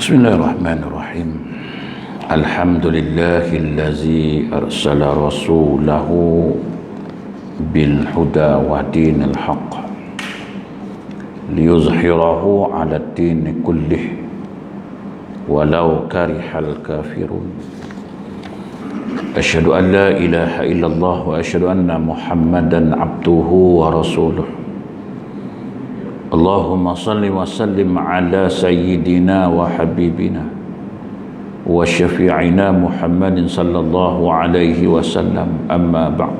Bismillahirrahmanirrahim. Alhamdulillahillazi arsala rasulahu bil huda wa dinil haqq liyuzhirahu 'ala ad-din kullih walau karihal kafirun. Asyhadu an la ilaha illallah wa asyhadu anna Muhammadan abduhu wa rasuluh. Allahumma salli wa sallim ala sayyidina wa habibina wa syafi'ina Muhammadin sallallahu alaihi wasallam. Amma ba'd.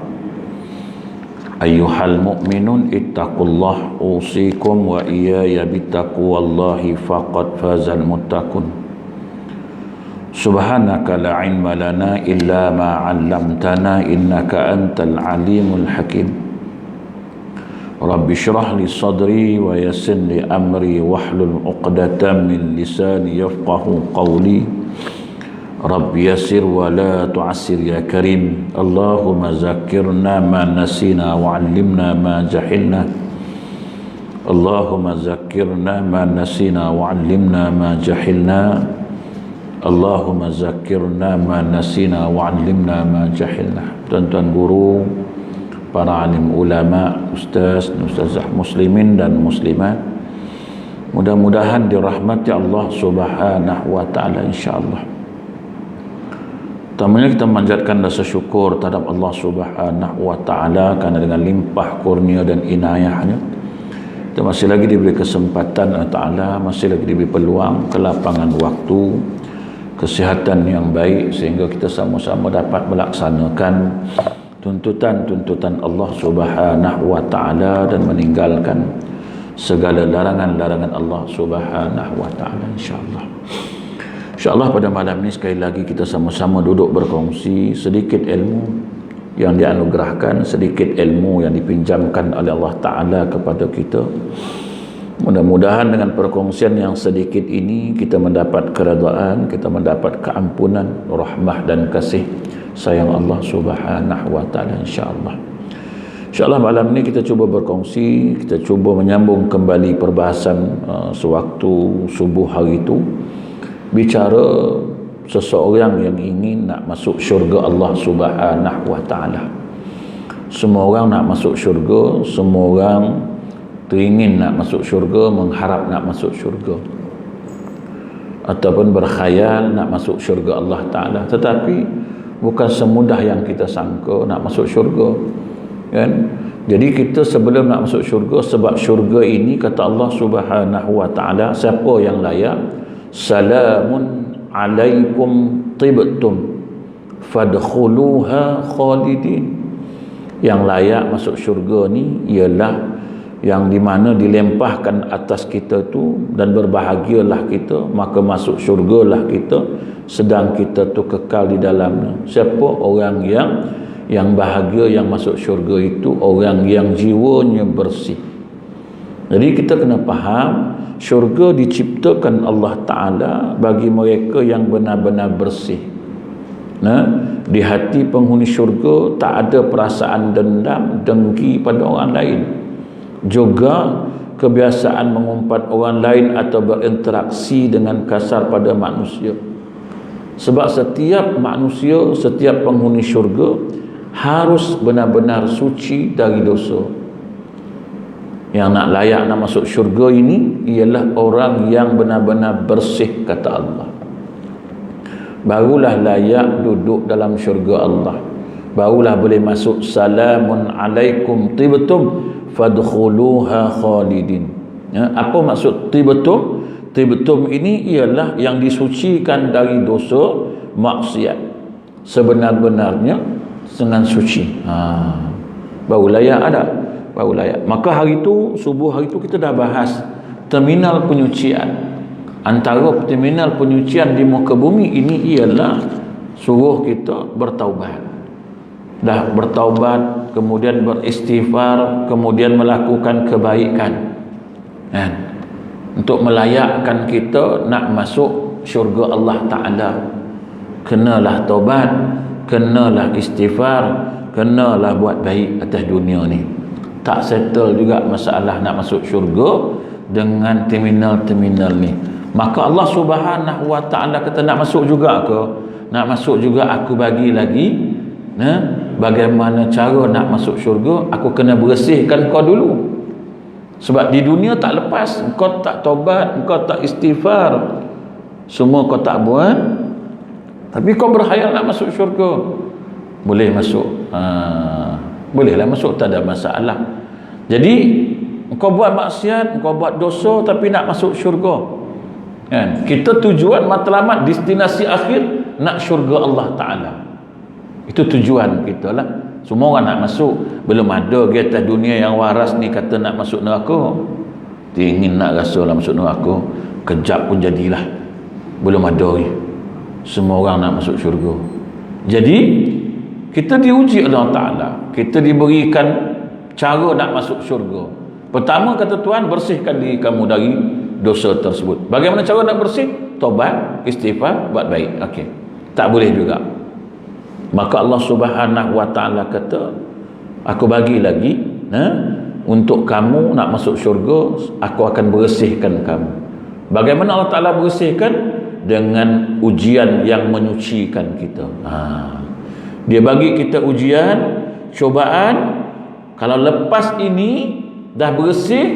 Ayyuhal mu'minun ittaqullah usikum wa iyaya bittaqwallahi faqad fazal muttaqun. Subhanaka la ilma lana illa ma 'allamtana innaka antal alimul hakim. Rabbi syrah li sadri wa yassir li amri wahlul 'uqdatam min lisani yafqahu qawli. Rabbi yassir wa la tu'assir ya karim. Allahumma zakkirna ma nasina wa 'allimna ma jahilna. Allahumma zakkirna ma nasina wa 'allimna ma jahilna. Allahumma zakkirna ma nasina wa 'allimna ma jahilna. Tuan-tuan guru, para alim ulama, ustazah muslimin dan muslimat, mudah-mudahan dirahmati Allah subhanahu wa ta'ala insyaAllah. Pertamanya kita manjatkan rasa syukur terhadap Allah subhanahu wa ta'ala kerana dengan limpah kurnia dan inayahnya kita masih lagi diberi kesempatan Allah ta'ala, masih lagi diberi peluang, kelapangan waktu, kesihatan yang baik sehingga kita sama-sama dapat melaksanakan tuntutan-tuntutan Allah subhanahu wa ta'ala dan meninggalkan segala larangan-larangan Allah subhanahu wa ta'ala insyaAllah. InsyaAllah pada malam ini sekali lagi kita sama-sama duduk berkongsi sedikit ilmu yang dianugerahkan, sedikit ilmu yang dipinjamkan oleh Allah ta'ala kepada kita. Mudah-mudahan dengan perkongsian yang sedikit ini kita mendapat keredaan, kita mendapat keampunan, rahmah dan kasih sayang Allah subhanahu wa ta'ala insyaAllah. InsyaAllah malam ini kita cuba berkongsi, kita cuba menyambung kembali perbahasan sewaktu subuh hari itu, bicara seseorang yang ingin nak masuk syurga Allah subhanahu wa ta'ala. Semua orang nak masuk syurga, semua orang teringin nak masuk syurga, mengharap nak masuk syurga, ataupun berkhayal nak masuk syurga Allah ta'ala. Tetapi bukan semudah yang kita sangka nak masuk syurga, kan? Jadi kita sebelum nak masuk syurga, sebab syurga ini kata Allah subhanahu wa ta'ala, siapa yang layak? Salamun alaikum tibtum fadkhuluha khalidin. Yang layak masuk syurga ni ialah yang di mana dilempahkan atas kita tu dan berbahagialah kita, maka masuk syurgalah kita sedang kita tu kekal di dalamnya. Siapa orang yang bahagia, yang masuk syurga itu orang yang jiwanya bersih. Jadi kita kena faham syurga diciptakan Allah Ta'ala bagi mereka yang benar-benar bersih. Nah, di hati penghuni syurga tak ada perasaan dendam, dengki pada orang lain, juga kebiasaan mengumpat orang lain atau berinteraksi dengan kasar pada manusia. Sebab setiap manusia, setiap penghuni syurga harus benar-benar suci dari dosa. Yang nak layak nak masuk syurga ini ialah orang yang benar-benar bersih, kata Allah. Barulah layak duduk dalam syurga Allah, barulah boleh masuk. Salamun alaikum tibtum fadkhuluha khalidin. Ya, apa maksud tibtum? Tibtum ini ialah yang disucikan dari dosa maksiat sebenar-benarnya dengan suci. Baru layak ada, baru layak. Maka hari itu, subuh hari itu kita dah bahas terminal penyucian. Antara terminal penyucian di muka bumi ini ialah suruh kita bertaubat. Dah bertaubat, kemudian beristighfar, kemudian melakukan kebaikan, kan? Untuk melayakkan kita nak masuk syurga Allah Ta'ala, kenalah taubat, kenalah istighfar, kenalah buat baik atas dunia ni. Tak settle juga masalah nak masuk syurga dengan terminal-terminal ni. Maka Allah Subhanahu wa taala kata, nak masuk juga ke? Nak masuk juga, aku bagi lagi bagaimana cara nak masuk syurga. Aku kena bersihkan kau dulu. Sebab di dunia tak lepas, kau tak tobat, kau tak istighfar, semua kau tak buat, tapi kau berhayal nak masuk syurga. Boleh masuk, bolehlah masuk, tak ada masalah. Jadi kau buat maksiat, kau buat dosa, tapi nak masuk syurga kan? Kita tujuan matlamat destinasi akhir nak syurga Allah Ta'ala. Itu tujuan kita lah. Semua orang nak masuk. Belum ada di atas dunia yang waras ni kata nak masuk neraka. Dia ingin nak rasa lah masuk neraka, kejap pun jadilah. Belum ada lagi. Semua orang nak masuk syurga. Jadi kita diuji oleh Allah Ta'ala. Kita diberikan cara nak masuk syurga. Pertama kata Tuhan, bersihkan diri kamu dari dosa tersebut. Bagaimana cara nak bersih? Tobat, istighfar, buat baik. Okey. Tak boleh juga. Maka Allah Subhanahu wa taala kata, aku bagi lagi untuk kamu nak masuk syurga, aku akan bersihkan kamu. Bagaimana Allah Ta'ala bersihkan? Dengan ujian yang menyucikan kita. Dia bagi kita ujian, cobaan. Kalau lepas ini dah bersih,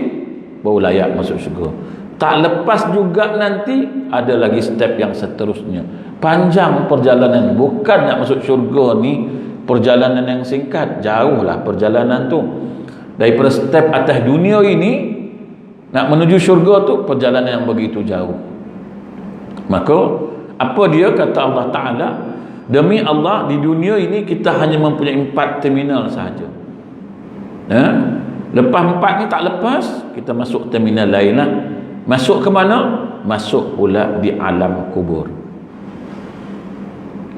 baru layak masuk syurga. Tak lepas juga nanti ada lagi step yang seterusnya. Panjang perjalanan. Bukan nak masuk syurga ni perjalanan yang singkat. Jauhlah perjalanan tu. Daripada step atas dunia ini nak menuju syurga tu perjalanan yang begitu jauh. Maka apa dia kata Allah Ta'ala? Demi Allah, di dunia ini kita hanya mempunyai 4 terminal sahaja. Lepas 4 ni tak lepas, kita masuk terminal lain lah. Masuk ke mana? Masuk pula di alam kubur.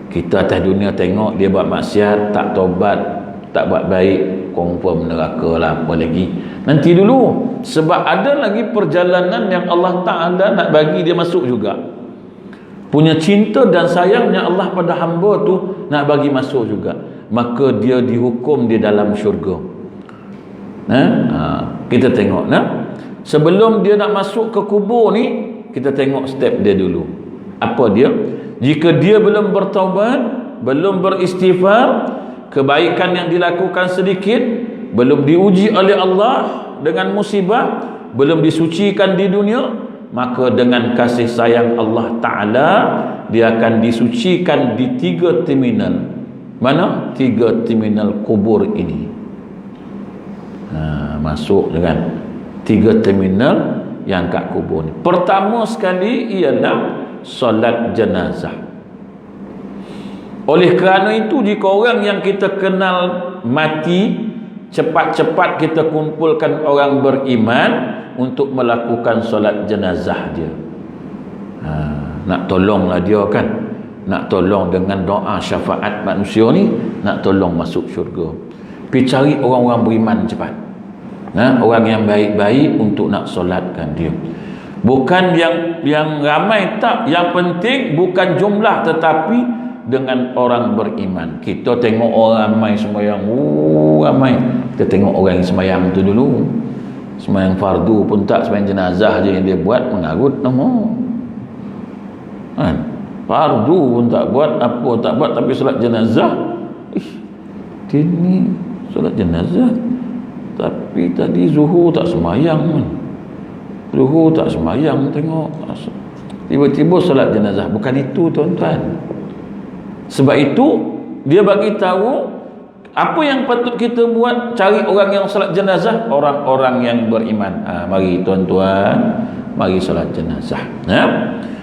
Kita atas dunia tengok dia buat maksiat, tak tobat, tak buat baik, confirm neraka lah, apa lagi. Nanti dulu, sebab ada lagi perjalanan yang Allah Ta'ala nak bagi dia masuk juga. Punya cinta dan sayangnya Allah pada hamba tu nak bagi masuk juga. Maka dia dihukum di dalam syurga. Kita tengok sebelum dia nak masuk ke kubur ni, kita tengok step dia dulu. Apa dia? Jika dia belum bertaubat, belum beristighfar, kebaikan yang dilakukan sedikit, belum diuji oleh Allah dengan musibah, belum disucikan di dunia, maka dengan kasih sayang Allah Ta'ala dia akan disucikan di 3 terminal. Mana? 3 terminal kubur ini. Masuk dengan 3 terminal yang kat kubur ni. Pertama sekali ialah solat jenazah. Oleh kerana itu, jika orang yang kita kenal mati, cepat-cepat kita kumpulkan orang beriman untuk melakukan solat jenazah dia. Nak tolonglah dia kan, nak tolong dengan doa syafaat manusia ni, nak tolong masuk syurga. Pergi cari orang-orang beriman cepat, orang yang baik-baik untuk nak solatkan dia. Bukan yang ramai, tak. Yang penting bukan jumlah, tetapi dengan orang beriman. Kita tengok orang ramai sembahyang, ramai. Kita tengok orang yang sembahyang tu dulu. Sembahyang fardu pun tak, sembahyang jenazah je yang dia buat, mengarut nama. Fardu pun tak buat, apa tak buat, tapi solat jenazah. Dia ni solat jenazah, tapi tadi zuhur tak sembahyang pun. Zuhur tak sembahyang, tengok. Tiba-tiba solat jenazah. Bukan itu tuan-tuan. Sebab itu dia bagi tahu apa yang patut kita buat. Cari orang yang solat jenazah, orang-orang yang beriman. Mari tuan-tuan, mari solat jenazah.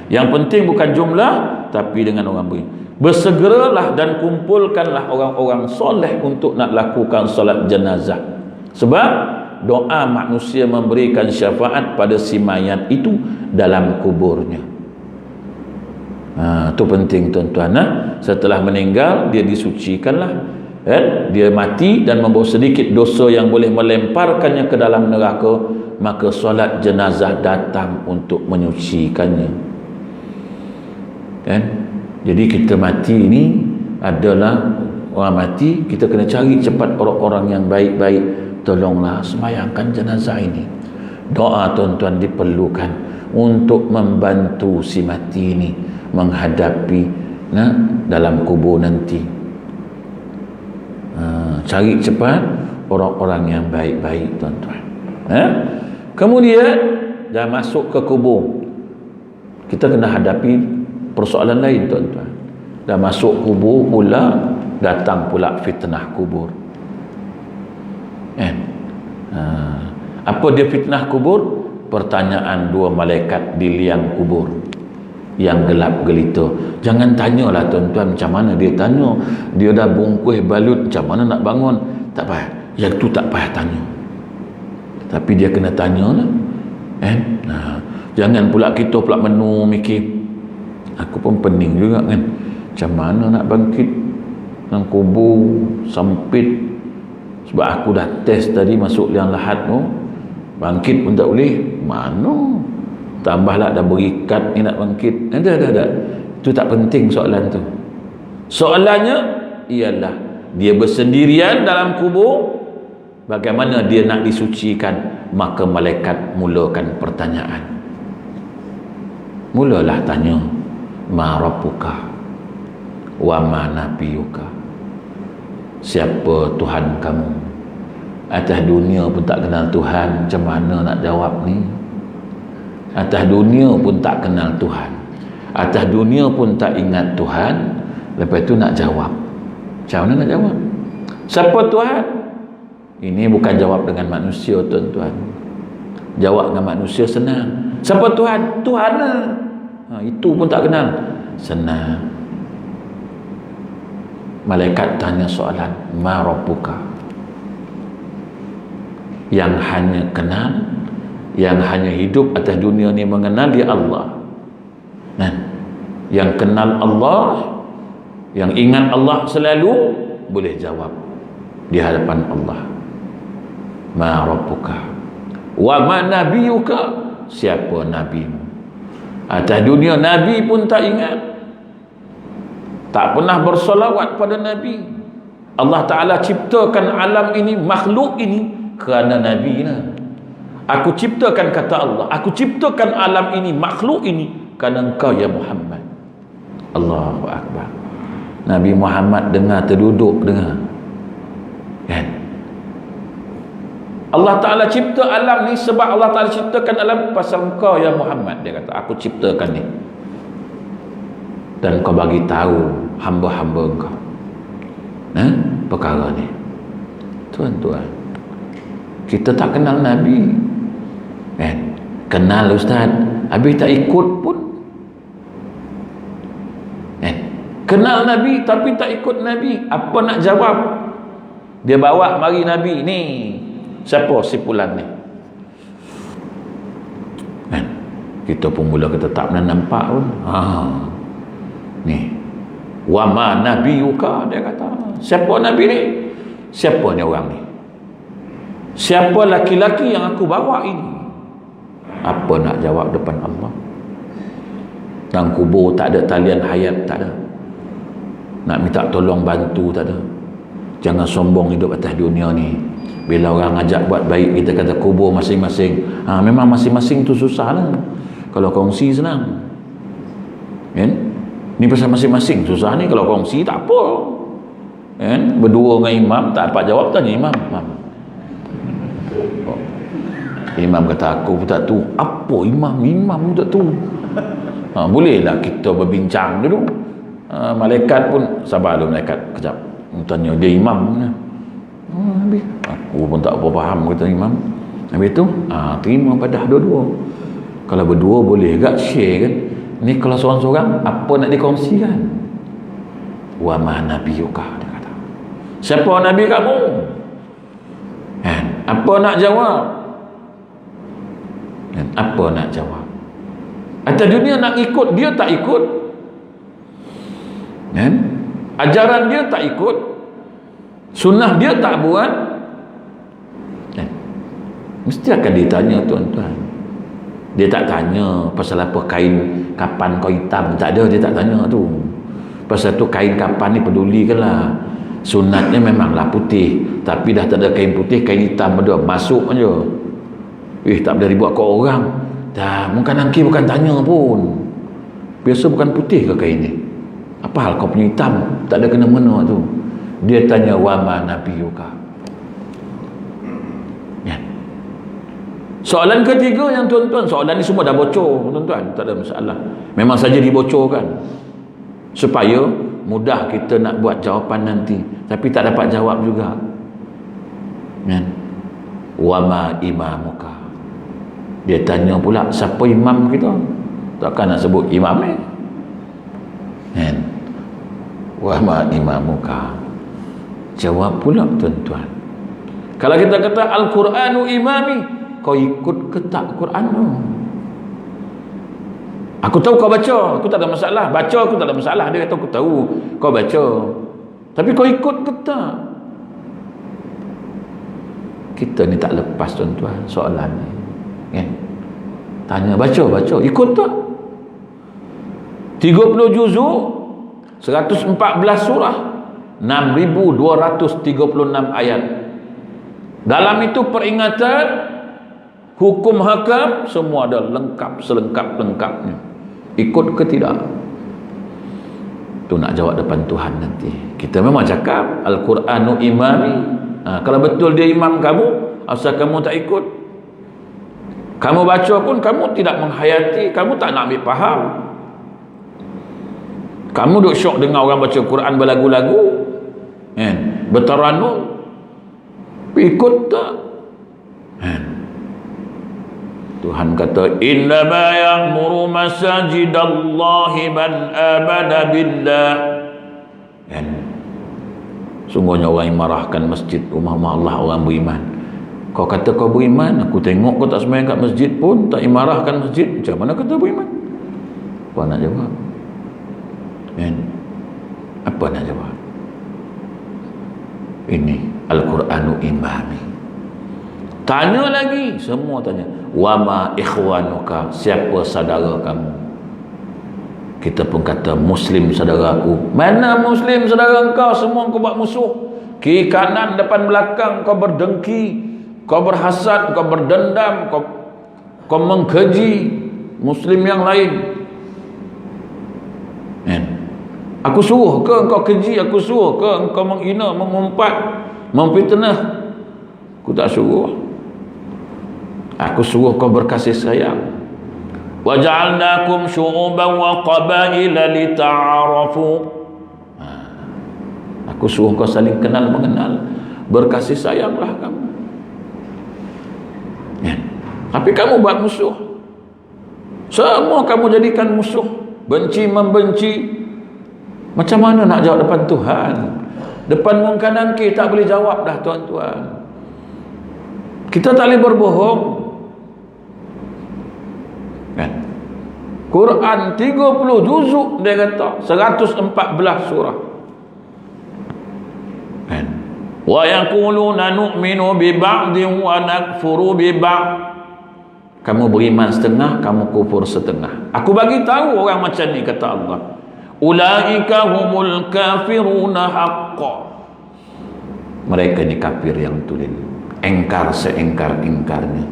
Yang penting bukan jumlah, tapi dengan orang beriman. Bersegeralah dan kumpulkanlah orang-orang soleh untuk nak lakukan solat jenazah. Sebab doa manusia memberikan syafaat pada si mayat itu dalam kuburnya. Itu penting tuan-tuan. Setelah meninggal, dia disucikanlah, dia mati dan membawa sedikit dosa yang boleh melemparkannya ke dalam neraka, maka solat jenazah datang untuk menyucikannya. Jadi kita mati ini adalah orang mati, kita kena cari cepat orang-orang yang baik-baik, tolonglah sembahyangkan jenazah ini. Doa tuan-tuan diperlukan. untuk membantu si mati ni menghadapi dalam kubur nanti. Cari cepat orang-orang yang baik-baik, tuan-tuan. Kemudian dah masuk ke kubur, kita kena hadapi persoalan lain, tuan-tuan. Dah masuk kubur pula, datang pula fitnah kubur. Apa dia fitnah kubur? Pertanyaan dua malaikat di liang kubur yang gelap gelita. Jangan tanyalah, tuan-tuan, macam mana dia tanya. Dia dah bungkus balut, macam mana nak bangun? Tak payah. Yang tu tak payah tanya. Tapi dia kena tanya lah. Jangan pula kita pula menu mikir. Aku pun pening juga kan. Macam mana nak bangkit dalam kubur sempit. Sebab aku dah test tadi masuk liang lahat tu, bangkit pun tak boleh. Mana? Tambahlah dah berikat ni nak bangkit. Dah. Itu tak penting soalan tu. Soalannya ialah dia bersendirian dalam kubur. Bagaimana dia nak disucikan? Maka malaikat mulakan pertanyaan. Mulalah tanya, ma rabbuka wa ma nabiyuka. Siapa Tuhan kamu? Atas dunia pun tak kenal Tuhan, macam mana nak jawab ni? Atas dunia pun tak kenal Tuhan, atas dunia pun tak ingat Tuhan, lepas tu nak jawab, macam mana nak jawab? Siapa Tuhan? Ini bukan jawab dengan manusia, tuan-tuan. Jawab dengan manusia senang. Siapa Tuhan? Tuhan lah. Itu pun tak kenal, senang. Malaikat tanya soalan, ma rabbuka. Yang hanya kenal, yang hanya hidup atas dunia ni mengenal dia Allah. Yang kenal Allah, yang ingat Allah selalu, boleh jawab di hadapan Allah. Ma rabbuka wa ma nabiyuka. Siapa nabimu? Atas dunia nabi pun tak ingat, tak pernah bersolawat pada Nabi. Allah Ta'ala ciptakan alam ini, makhluk ini kerana Nabi lah. Aku ciptakan, kata Allah, aku ciptakan alam ini, makhluk ini kerana engkau ya Muhammad. Allahu Akbar. Nabi Muhammad dengar, terduduk dengar kan? Allah Ta'ala cipta alam ni sebab Allah Ta'ala ciptakan alam pasal engkau ya Muhammad. Dia kata, aku ciptakan ni dan kau bagi tahu hamba-hamba engkau perkara ni. Tuan-tuan, kita tak kenal Nabi kan? Kenal Ustaz, habis tak ikut pun kan? Kenal Nabi tapi tak ikut Nabi, apa nak jawab? Dia bawa mari Nabi ni, siapa si Fulan ni kan? Kita pun mula kata tak pernah nampak pun. Ni wa ma nabiyuka, dia kata, siapa Nabi ni? Siapa ni orang ni? Siapa laki-laki yang aku bawa ini? Apa nak jawab depan Allah? Dalam kubur tak ada talian hayat, tak ada. Nak minta tolong bantu, tak ada. Jangan sombong hidup atas dunia ni. Bila orang ajak buat baik, kita kata kubur masing-masing. Memang masing-masing tu susah lah. Kalau kongsi senang kan? Ni pasal masing-masing susah ni. Kalau kongsi tak apa kan? Berdua dengan imam tak dapat jawab, tanya imam. Imam kata aku pun tak tahu. Apa imam pun tak tahu. Bolehlah kita berbincang dulu. Malaikat pun sabar dulu, malaikat kejap tanya dia imam mana. Habis aku pun tak apa faham, kata imam. Habis tu terima padah dua-dua. Kalau berdua boleh agak share kan. Ni kalau seorang-seorang apa nak dikongsikan? Wa ma nabiyuka, dia kata. Siapa nabi kamu? Kan? Apa nak jawab? Kan? Apa nak jawab? Atas dunia nak ikut, dia tak ikut. Kan? Ajaran dia tak ikut. Sunnah dia tak buat. Kan? Mesti akan ditanya, tuan-tuan. Dia tak tanya pasal apa kain kapan kau hitam, tak ada, dia tak tanya tu. Pasal tu kain kapan ni pedulikanlah. Sunatnya memanglah putih, tapi dah tak ada kain putih, kain hitam ada, masuk aja. Tak boleh dibuat ke orang. Dah, mungkin angki bukan tanya pun. Biasa bukan putih ke kain ni? Apa hal kau punya hitam? Tak ada kena-mena tu. Dia tanya, wa ma nabiyuka. Ya. Soalan ketiga yang tuan-tuan, soalan ni semua dah bocor tuan-tuan, tak ada masalah. Memang saja dibocorkan supaya mudah kita nak buat jawapan nanti, tapi tak dapat jawab juga. Ya. Wa ma imamuka. Dia tanya pula, siapa imam kita? Takkan nak sebut imam ni. Ya. Wa ma imamuka. Jawab pula tuan-tuan, kalau kita kata Al-Quranu imami, kau ikut ke tak Quran tu? Aku tahu kau baca, aku tak ada masalah. Baca aku tak ada masalah. Dia kata aku tahu kau baca, tapi kau ikut ke tak? Kita ni tak lepas tuan-tuan soalan ni, kan? Tanya, baca, ikut tak? 30 juzuk, 114 surah, 6,236 ayat. Dalam itu peringatan, hukum hakam, semua ada lengkap, selengkap-lengkapnya. Ikut ke tidak? Tu nak jawab depan Tuhan nanti. Kita memang cakap Al-Quranu imami. Kalau betul dia imam kamu, asal kamu tak ikut? Kamu baca pun kamu tidak menghayati, kamu tak nak ambil faham. Kamu duk syok dengar orang baca Quran berlagu-lagu, bertaranum, ikut tak? Tuhan kata, innama ya'muru masajidallahi man amana billah. Sungguhnya orang yang marahkan masjid rumah Allah orang beriman. Kau kata kau beriman, aku tengok kau tak sembahyang kat masjid pun, tak imarahkan masjid, macam mana kata beriman? Apa nak jawab? Apa nak jawab? Ini Al-Quranu imami. Tanya lagi, semua tanya, wa ma ikhwanuka, siapa saudara kamu? Kita pun kata muslim saudaraku. Mana muslim saudara engkau? Semua kau buat musuh, kiri kanan depan belakang kau berdengki, kau berhasad, kau berdendam, kau mengkeji muslim yang lain. Aku suruh ke engkau keji? Aku suruh ke engkau menghina, mengumpat, memfitnah? Aku tak suruh. Aku suruh kau berkasih sayang. Wa ja'alnakum syu'uban wa qabaila lita'arafu. Aku suruh kau saling kenal mengenal, berkasih sayanglah kamu. Tapi kamu buat musuh. Semua kamu jadikan musuh, benci membenci. Macam mana nak jawab depan Tuhan? Depan mungkar nangkir tak boleh jawab dah tuan-tuan. Kita tak boleh berbohong. Kan? Quran 30 juzuk dia kata, 114 surah. Kan? Wa yaquluna nu'minu bi ba'din wa nakfuru bi ba'd. Kamu beriman setengah, kamu kufur setengah. Aku bagi tahu orang macam ni, kata Allah. Ulaika humul kafiruna haqqa. Mereka ni kafir yang tulen, engkar seengkar-engkarnya.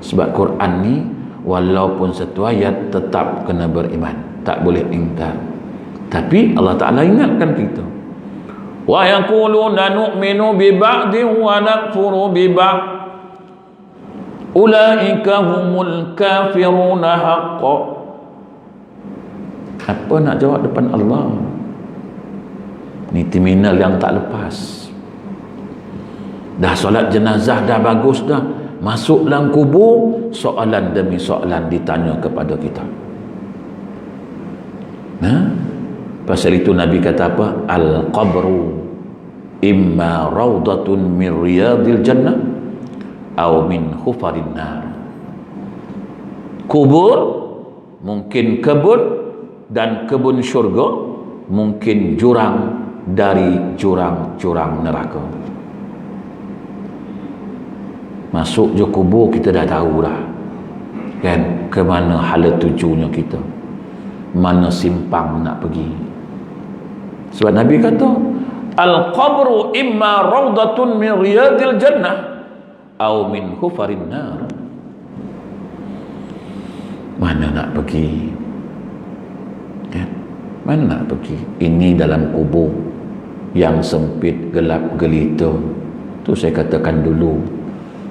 Sebab Quran ni walaupun satu ayat tetap kena beriman, tak boleh engkar. Tapi Allah Ta'ala ingatkan kita, wa yaquluna nu'minu bi ba'din wa nakfuru bi ba'd. Ulaika humul kafiruna haqqa. Apa nak jawab depan Allah? Ni terminal yang tak lepas. Dah solat jenazah dah bagus dah, masuk dalam kubur, soalan demi soalan ditanya kepada kita. Pasal itu Nabi kata apa? Al-qabru imma rawdatun min riyadil jannah atau min hufarin nar. Kubur mungkin kebun, dan kebun syurga mungkin jurang dari jurang-jurang neraka. Masuk je kubur kita dah tahu dah, kan, ke mana hala tujunya kita, mana simpang nak pergi. Sebab Nabi kata al-qabru imma rawdatun min riyadil jannah atau min hufarin nar. Mana nak pergi? Kan? Mana nak pergi? Ini dalam kubur yang sempit, gelap gelita. Tu saya katakan dulu,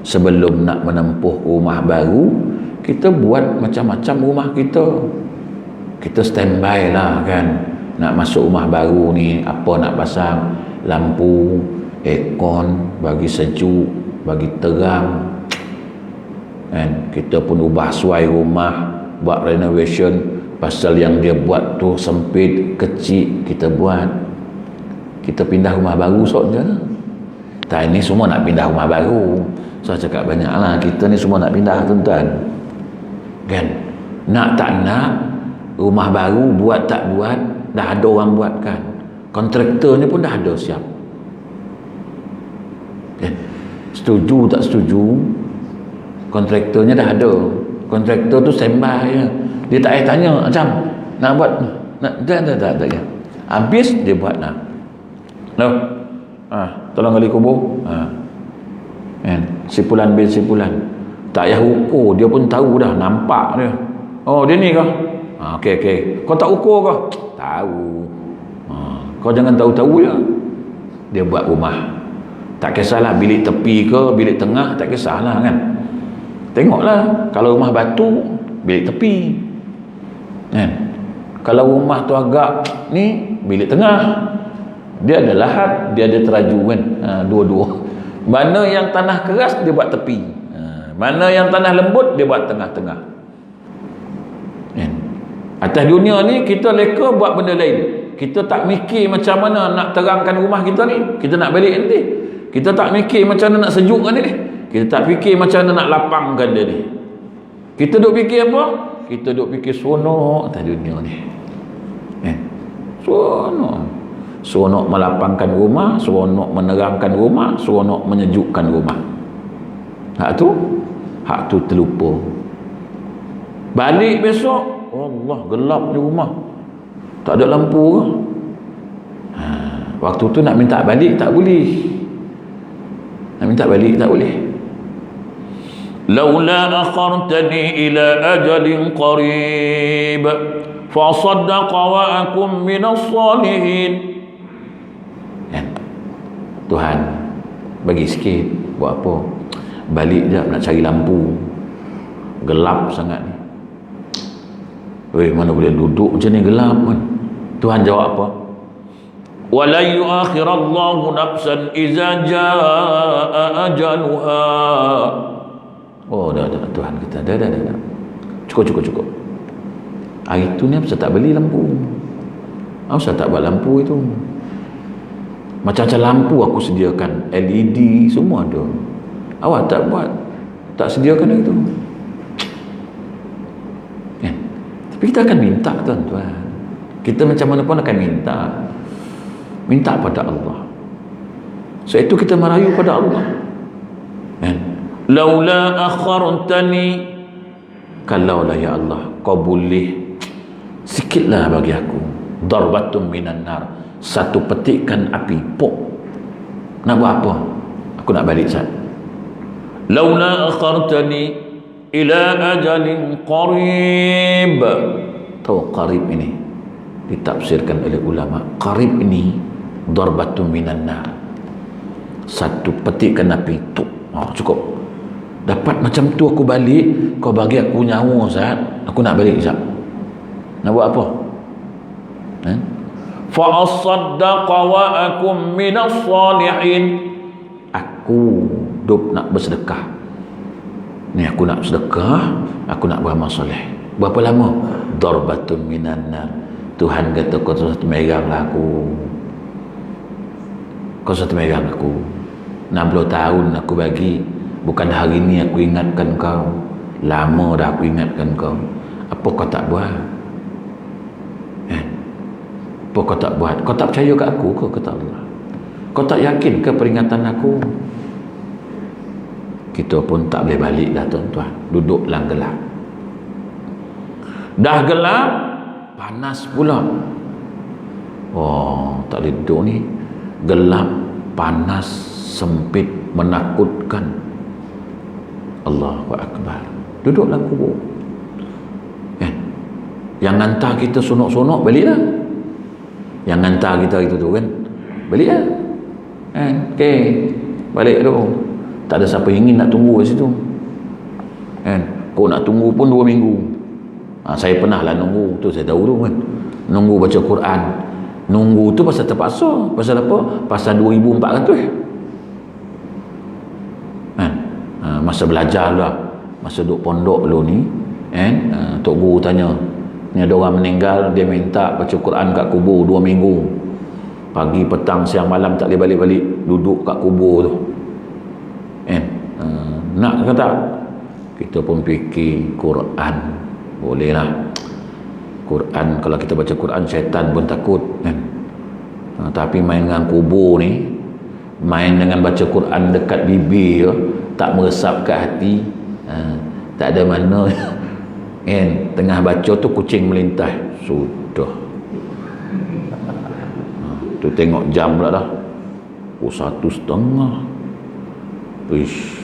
sebelum nak menempuh rumah baru, kita buat macam-macam rumah kita. Kita standby lah kan, nak masuk rumah baru ni, apa nak pasang, lampu, aircon, bagi sejuk, bagi terang kan. Kita pun ubah suai rumah, buat renovation. Pasal yang dia buat tu sempit, kecil, kita buat. Kita pindah rumah baru saja. Tak, ini semua nak pindah rumah baru. Saya cakap banyak lah, kita ni semua nak pindah tuan-tuan kan. Nak tak nak, rumah baru buat tak buat, dah ada orang buat kan. Kontraktornya pun dah ada siap kan. Setuju tak setuju, kontraktornya dah ada. Kontraktor tu standby je. Dia tak payah tanya macam nak buat nak, tak ya. Habis dia buat nak. Loh. Tolong gali kubur. Kan? Sipulan bin sipulan. Tak payah ukur, dia pun tahu dah, nampak dia. Oh, dia ni kah? Okey. Kau tak ukur kah? Tahu. Kau jangan tahu-tahu je. Dia buat rumah. Tak kisahlah bilik tepi ke, bilik tengah, tak kisahlah kan. Tengoklah, kalau rumah batu, bilik tepi. Kan? Kalau rumah tu agak ni, bilik tengah. Dia ada lahat, dia ada teraju kan. Dua-dua. Mana yang tanah keras, dia buat tepi. Mana yang tanah lembut, dia buat tengah-tengah. Kan? Atas dunia ni, kita leka buat benda lain. Kita tak mikir macam mana nak terangkan rumah kita ni. Kita nak balik nanti. Kita tak mikir macam mana nak sejukkan dia ni. Kita tak fikir macam mana nak lapangkan dia ni. Kita duk fikir apa? Kita duk fikir seronok atas dunia ni. Seronok. Seronok melapangkan rumah, seronok menerangkan rumah, seronok menyejukkan rumah. Hak tu terlupa. Balik besok, Allah, gelap di rumah. Tak ada lampu ke? Waktu tu nak minta balik tak boleh. Nak minta balik tak boleh. Laula akhartani ila ajalin qarib fa saddaqa wa akum minas salihin. Tuhan bagi sikit, buat apa? Balik jap nak cari lampu. Gelap sangat ni. Mana boleh duduk macam ni gelap kan? Tuhan jawab apa? Wala yuakhirallahu nafsan iza jaa ajaluha. Oh dah Tuhan kata dah. Cukup. Hari tu ni apa tak beli lampu? Apa tak buat lampu itu? Macam-macam lampu aku sediakan, LED semua ada. Awak tak buat, tak sediakan itu. Kan? Tapi kita akan minta tuan-tuan. Kita macam mana pun akan minta pada Allah. So itu kita merayu pada Allah. Kan? Laula akhartani, kalaulah ya Allah kau boleh sikitlah bagi aku, darbatun minan nar, satu petikan api, pok. Nak buat apa? Aku nak balik sat. Laula akhartani ila ajalin qarib. Tahu qarib ini ditafsirkan oleh ulama. Qarib ini darbatun minan nar, satu petikan api tu. Cukup. Dapat macam tu aku balik, kau bagi aku nyawa Zat, aku nak balik Zat. Nak buat apa? Fa asaddaqa wa akum minas salihin. Aku duk nak bersedekah. Ni aku nak bersedekah, aku nak beramal soleh. Berapa lama? Darbatun minan nar. Tuhan kata kau satu meranglah aku. Kau satu merang aku. 60 tahun aku bagi. Bukan hari ni aku ingatkan kau. Lama dah aku ingatkan kau. Apa kau tak buat? Apa kau tak buat? Kau tak percaya ke aku ke? Kata Allah. Kau tak yakin ke peringatan aku? Kita pun tak boleh balik dah tuan-tuan. Duduklah gelap. Dah gelap, panas pula. Oh, tak boleh duduk ni. Gelap, panas, sempit, menakutkan. Allahu Akbar. Duduklah kubur. Yang hantar kita sonok-sonok baliklah. Yang hantar kita itu tu kan, baliklah. Kan? Okey, balik tu. Tak ada siapa ingin nak tunggu kat situ. Kan? Kau nak tunggu pun 2 minggu. Saya pernah lah nunggu tu, saya tahu tu kan. Nunggu baca Quran. Nunggu tu pasal terpaksa. Pasal apa? Pasal 2,400. Kan? Masa belajar lah, masa duduk pondok dulu ni, kan? Tok Guru tanya, ni ada orang meninggal, dia minta baca Quran kat kubur 2 minggu. Pagi, petang, siang, malam tak boleh balik-balik duduk kat kubur tu. Kan? Nak ke tak? Kita pun fikir Quran boleh lah. Quran, kalau kita baca Quran, syaitan pun takut kan? Tapi main dengan kubur ni, main dengan baca Quran dekat bibir, tak meresap kat hati, tak ada mana kan? Tengah baca tu kucing melintas, sudah tu tengok jam pula dah 1:30. Ish,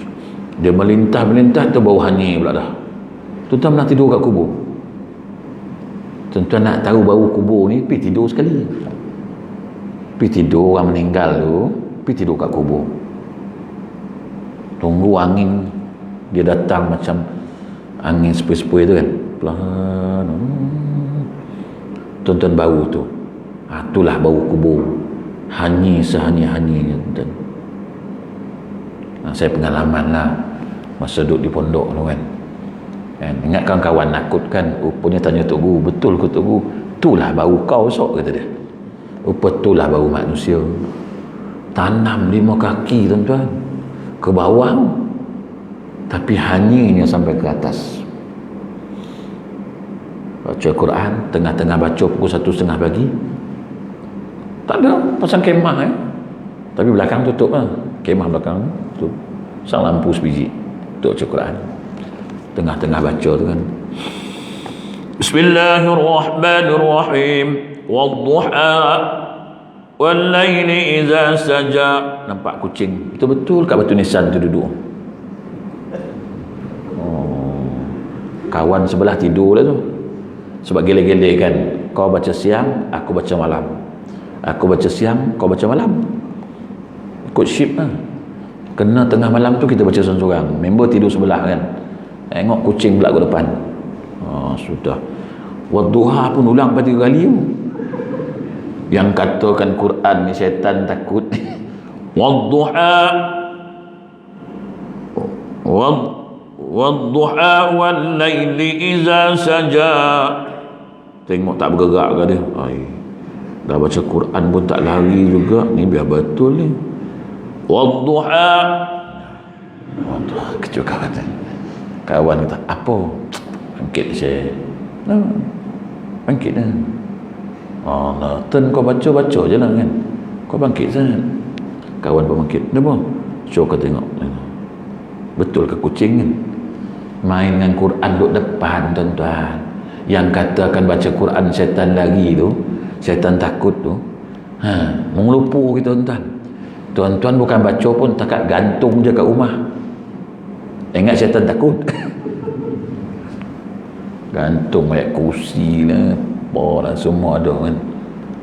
dia melintas tu bau hanyir pula dah. Tuan-tuan nak tidur kat kubur. Tuan-tuan nak tahu bau kubur ni, pergi tidur sekali. Pergi tidur, orang meninggal tu pergi tidur kat kubur. Tunggu angin dia datang macam angin sepoi-sepoi tu kan, pelan. Tuan-tuan bau tu, itulah bau kubur. Hanyir sehanyir-hanyirnya tuan. Saya pengalaman lah masa duduk di pondok tu kan. Ingat kawan-kawan nakut kan, rupanya tanya Tok Guru, betul ke Tok Guru? Itulah bau kau esok, kata dia. Rupa itulah bau manusia. Tanam 5 kaki tuan-tuan, ke bawah, tapi hanyirnya sampai ke atas. Baca Quran, tengah-tengah baca pukul 1:30 pagi, tak ada, pasang kemah tapi belakang tutup lah. Kemah belakang tu sang lampu sebiji untuk baca Quran. Tengah-tengah baca tu kan, Bismillahirrahmanirrahim, wadduha wallaili idza saja. Nampak kucing betul-betul kat Batu Nisan tu duduk. Kawan sebelah tidur lah tu, sebab gele-gele kan, kau baca siang, aku baca malam. Aku baca siang, kau baca malam. Ikut shift lah. Kena tengah malam tu kita baca seorang-seorang. Member tidur sebelah kan, tengok kucing pula ke depan. Sudah. Wadduha pun ulang 3 kali tu. Yang katakan Quran ni syaitan takut. Wadduha wadduha wal laili iza saja. Tengok tak bergerak ke dia. Dah baca Quran pun tak lari juga. Ni biar betul ni. Wadduha. Kecil kawan. Kawan kata, apa? Bangkit saya. Bangkit dah. Ten kau baca-baca je lah kan. Kau bangkit sangat. Kawan pun bangkit. Kenapa? Cuba kau tengok. Betul ke kucing kan? Main dengan Quran duduk depan tuan-tuan. Yang katakan baca Quran syaitan lagi tu, syaitan takut tu, mengelupu kita tuan-tuan. Tuan-tuan bukan baca pun, takat gantung je kat rumah. Ingat syaitan takut. Gantung ayat kursi lah, apa lah, semua ada kan.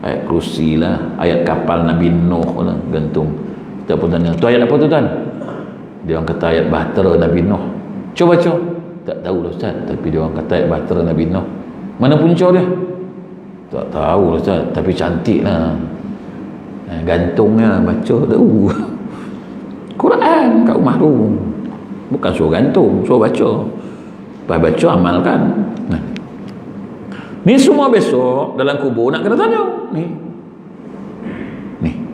Ayat kursi lah, ayat kapal Nabi Nuh lah, gantung. Kita pun tanya, tu ayat apa tu tuan? Dia orang kata ayat bahtera Nabi Nuh. Cuba baca. Tak tahu lah Ustaz, tapi dia orang kata ayat bahtera Nabi Nuh. Mana punca dia? Tak tahu lah Ustaz, tapi cantik lah. Gantungnya baca tahu. Quran kat rumah tu. Bukan suruh gantung, suruh baca. Lepas baca, amalkan. Ni semua besok dalam kubur nak kena tanya. Ni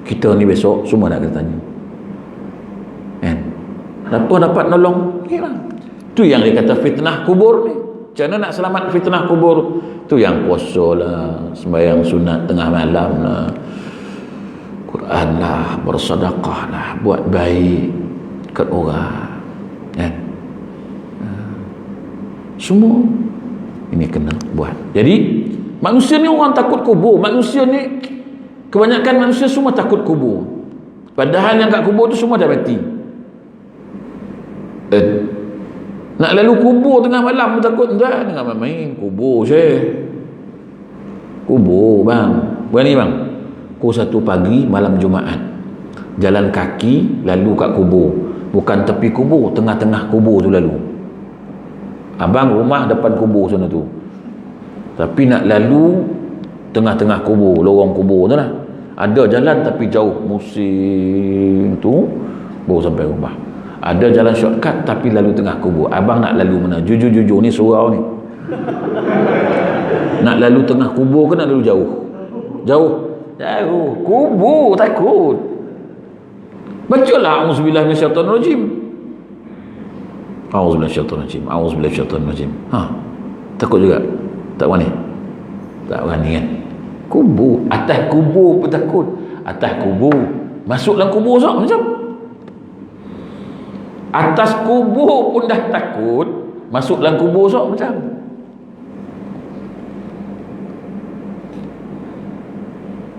kita ni besok semua nak kena tanya. Kan? Apa dapat nolong? Tu yang dia kata fitnah kubur ni. Macam mana nak selamat fitnah kubur? Tu yang puasa lah, sembahyang sunat tengah malam lah, Quran lah, bersedekah lah, buat baik kat orang kan. Semua ini kena buat. Jadi manusia ni orang takut kubur. Manusia ni, kebanyakan manusia semua takut kubur. Padahal yang kat kubur tu semua dah mati. Nak lalu kubur tengah malam pun takut. Enggak, jangan main kubur je. Kubur bang. Berani bang? Pukul 1 pagi malam Jumaat. Jalan kaki lalu kat kubur. Bukan tepi kubur, tengah-tengah kubur tu lalu. Abang rumah depan kubur sana tu. Tapi nak lalu tengah-tengah kubur, lorong kubur tu lah. Ada jalan tapi jauh, musim tu baru sampai rumah. Ada jalan shortcut tapi lalu tengah kubur. Abang nak lalu mana? Jujur-jujur ni surau ni. Nak lalu tengah kubur ke nak lalu jauh? Jauh. Jauh. Kubur takut. Bacalah auzubillahi minasyaitonirrajim. Auzubillahi minasyaitonirrajim. Auzubillahi minasyaitonirrajim. Takut juga? Tak berani? Tak berani kan? Kubur. Atas kubur pun takut. Atas kubur. Masuk dalam kubur macam? Atas kubur pun dah takut. Masuk dalam kubur macam?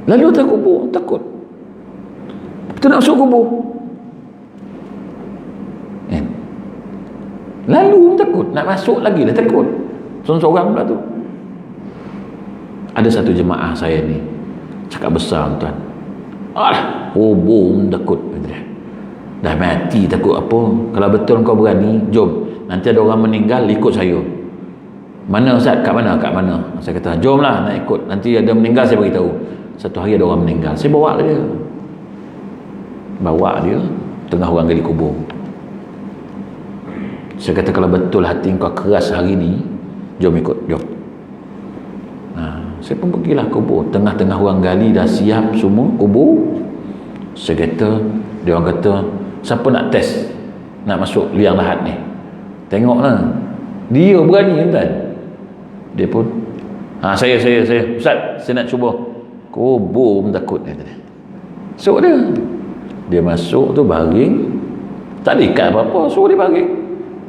Lalu atas kubur takut. Kita nak masuk kubur. Lalu takut. Nak masuk lagi dah takut. Seorang pula tu. Ada satu jemaah saya ni cakap besar tuan. Kubur takut. Dah mati takut apa? Kalau betul kau berani, jom. Nanti ada orang meninggal, ikut saya. Mana Ustaz? Kat mana? Kat mana? Saya kata, jomlah nak ikut. Nanti ada meninggal saya beritahu. Satu hari ada orang meninggal. Saya bawa dia. Bawa dia tengah orang gali kubur. Saya kata, kalau betul hati kau keras hari ni, jom ikut, jom. Saya pun pergilah kubur. Tengah-tengah orang gali dah siap semua kubur. Saya kata, dia orang kata, siapa nak test nak masuk liang lahat ni? Tengoklah. Dia berani tuan. Dia pun saya Ustaz, saya nak cuba. Kubur pun takut dia. So dia masuk tu baring, tak ada ikat apa-apa, suruh dia baring.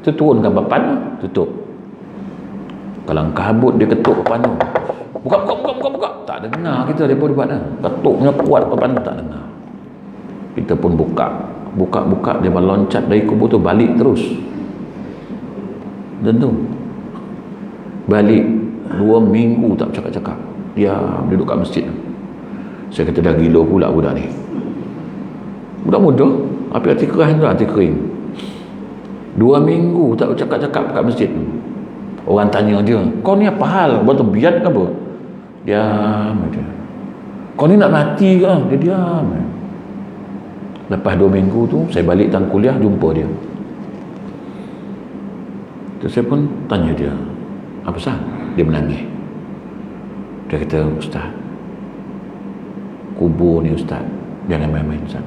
Tu turunkan papan, tutup. Kalau kabut dia ketuk papan tu. Buka. Tak dengar kita dia pun buat dah. Ketuknya kuat papan tu, tak dengar. Kita pun buka, dia meloncat dari kubur tu, balik terus. Dan tu balik 2 minggu tak cakap-cakap. Dia duduk kat masjid. Saya kata, dah gila pula budak ni. Budak muda, hati keras tu, hati kering. 2 minggu tak cakap-cakap kat masjid. Orang tanya dia, kau ni apa hal? Buat biat ke apa? Diam aja. Kau ni nak mati ke? Dia diam. Lepas 2 minggu tu, saya balik tang kuliah, jumpa dia. Terus saya pun tanya dia, apa sah? Dia menangis. Dia kata, Ustaz, kubur ni Ustaz, jangan main-main Ustaz.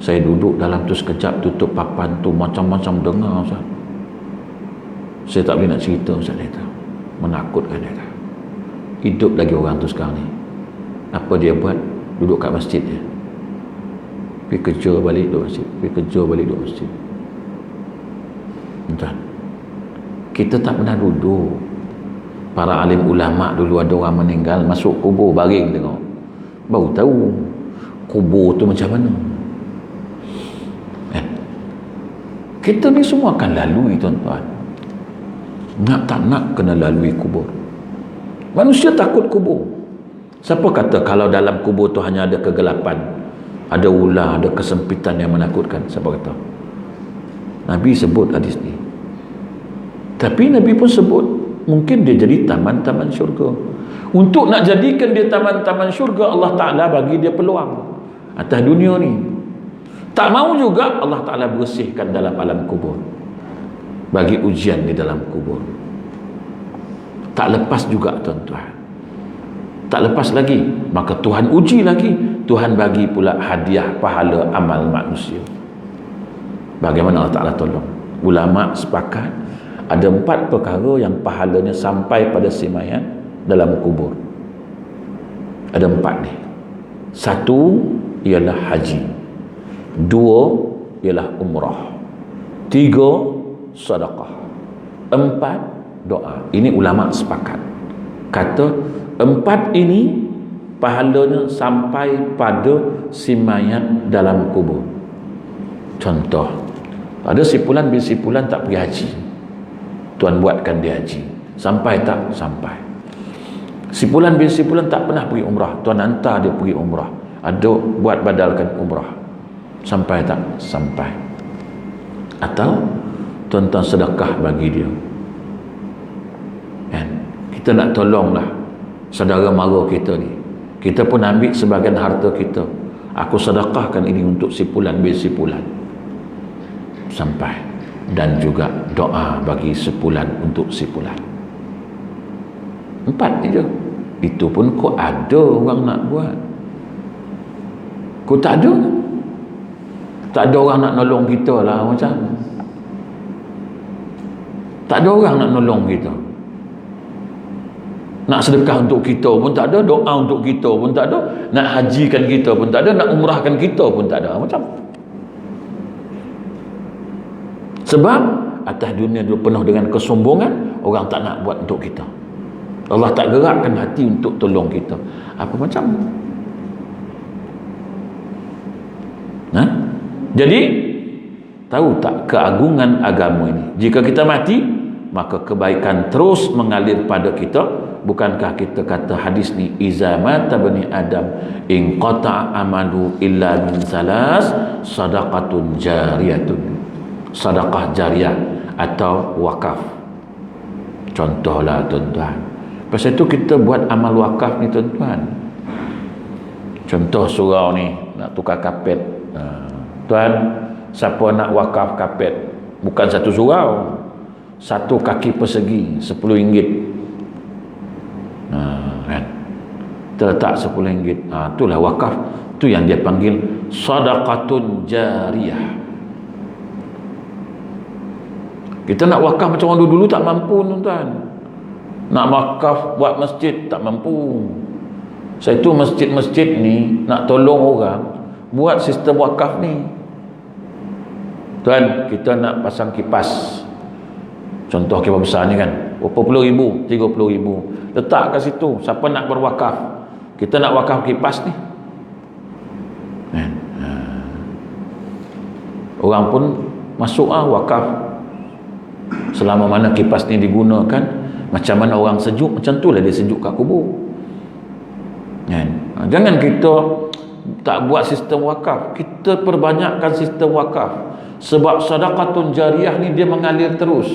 Saya duduk dalam tu sekejap, tutup papan tu, macam-macam dengar Ustaz. Saya tak boleh nak cerita Ustaz. Dia kata, menakutkan. Dia kata, hidup lagi orang tu sekarang ni. Apa dia buat? Duduk kat masjid dia. Pergi kerja balik duduk masjid, pergi kerja balik duduk masjid. Tuan, kita tak pernah duduk. Para alim ulama dulu ada orang meninggal, masuk kubur baring tengok, baru tahu kubur tu macam mana. Kita ni semua akan lalui tuan-tuan. Nak tak nak kena lalui kubur. Manusia takut kubur. Siapa kata kalau dalam kubur tu hanya ada kegelapan, ada ular, ada kesempitan yang menakutkan? Siapa kata? Nabi sebut hadis ni. Tapi Nabi pun sebut mungkin dia jadi taman-taman syurga. Untuk nak jadikan dia taman-taman syurga, Allah Ta'ala bagi dia peluang atas dunia ni. Tak mau juga Allah Ta'ala bersihkan dalam alam kubur, bagi ujian di dalam kubur. Tak lepas juga tuan-tuan, tak lepas lagi, maka Tuhan uji lagi. Tuhan bagi pula hadiah pahala amal manusia. Bagaimana Allah Ta'ala tolong? Ulama sepakat ada 4 perkara yang pahalanya sampai pada simayan dalam kubur. Ada 4 ni. 1 ialah haji, 2 ialah umrah, 3 sedekah, 4 doa. Ini ulama sepakat. Kata 4 ini pahalanya sampai pada simayan dalam kubur. Contoh, ada sipulan bin sipulan tak pergi haji, Tuan buatkan dia haji. Sampai tak? Sampai. Sipulan bin Sipulan tak pernah pergi umrah, tuan hantar dia pergi umrah, ada buat badalkan umrah. Sampai tak? Sampai. Atau tuan-tuan sedekah bagi dia, kan? Kita nak tolonglah saudara mara kita ni, kita pun ambil sebahagian harta kita, aku sedekahkan ini untuk Sipulan bin Sipulan. Sampai. Dan juga doa bagi Sipulan untuk Sipulan. 4 ni je. Itu pun kau ada orang nak buat, kau tak ada, tak ada orang nak nolong kita lah, macam tak ada orang nak nolong kita, nak sedekah untuk kita pun tak ada, doa untuk kita pun tak ada, nak hajikan kita pun tak ada, nak umrahkan kita pun tak ada. Macam sebab atas dunia dulu penuh dengan kesombongan, orang tak nak buat untuk kita, Allah tak gerakkan hati untuk tolong kita. Apa macam jadi tahu tak keagungan agama ini? Jika kita mati, maka kebaikan terus mengalir pada kita. Bukankah kita kata hadis ni, iza mata bani adam in qata'a amalu illa min salas, sadaqatun jariyatun, sedekah jariah atau wakaf. Contohlah tuan-tuan, pasal itu kita buat amal wakaf ni tuan-tuan. Contoh surau ni nak tukar kapet, tuan, siapa nak wakaf kapet, bukan satu surau, satu kaki persegi RM10, kan? Terletak RM10, itulah wakaf. Itu yang dia panggil sadaqatun jariyah. Kita nak wakaf macam orang dulu-dulu tak mampu tuan-tuan. Nak wakaf buat masjid tak mampu. Saya tu masjid-masjid ni nak tolong orang buat sistem wakaf ni tuan. Kita nak pasang kipas, contoh kipas besar ni kan, berapa puluh ribu, 30 ribu, letak kat situ. Siapa nak berwakaf, kita nak wakaf kipas ni, kan? Orang pun masuk wakaf. Selama mana kipas ni digunakan, macam mana orang sejuk, macam tu lah dia sejuk kat kubur, kan? Jangan kita tak buat sistem wakaf, kita perbanyakkan sistem wakaf. Sebab sedekahun jariah ni dia mengalir terus,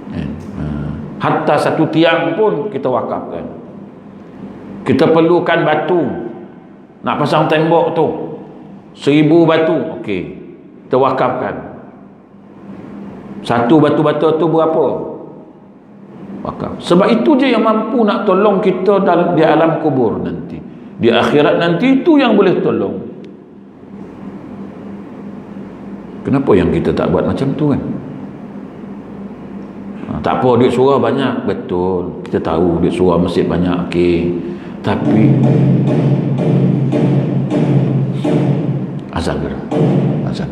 kan? Hatta satu tiang pun kita wakafkan. Kita perlukan batu nak pasang tembok tu, 1000 batu, okey, kita wakafkan. Satu batu-batu tu berapa? Wakaf. Sebab itu je yang mampu nak tolong kita di alam kubur nanti, di akhirat nanti, itu yang boleh tolong. Kenapa yang kita tak buat macam tu, kan? Tak apa, duit surau banyak, betul, kita tahu duit surau masjid banyak, okey, tapi azan dulu, azan.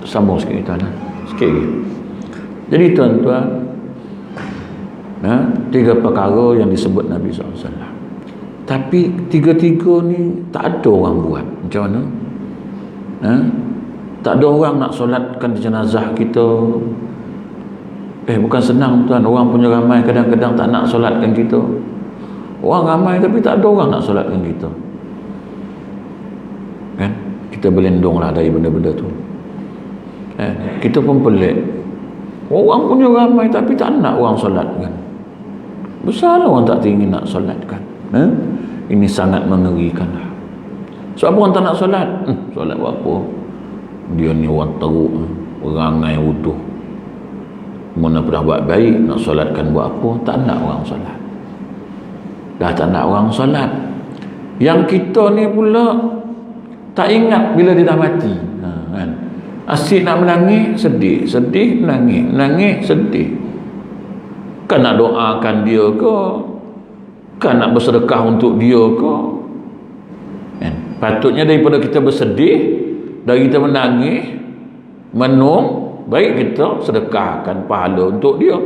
Sambung sikit kita lah. Sikit lagi. Jadi tuan-tuan, tiga perkara yang disebut Nabi SAW. Tapi tiga-tiga ni tak ada orang buat. Macam mana? Tak ada orang nak solatkan jenazah kita. Bukan senang tuan. Orang punya ramai kadang-kadang tak nak solatkan kita. Orang ramai tapi tak ada orang nak solatkan kita. Kan? Kita berlindunglah dari benda-benda tu. Kita pun pelik. Orang punya ramai tapi tak nak orang solatkan. Besarlah orang tak ingin nak solatkan. Ini sangat mengerikan lah. Sebab orang tak nak solat. Solat buat apa? Dia ni orang teruk, perangai utuh. Mana pernah buat baik, nak solatkan buat apa? Tak nak orang solat. Dah tak nak orang solat. Yang kita ni pula tak ingat bila dia dah mati. Kan? Asyik nak menangis, sedih, sedih, menangis, menangis, sedih. Kan nak doakan dia ke? Kan nak bersedekah untuk dia ke? Kan? Patutnya daripada kita bersedih, dari kita menangis, menung, baik kita sedekahkan pahala untuk dia.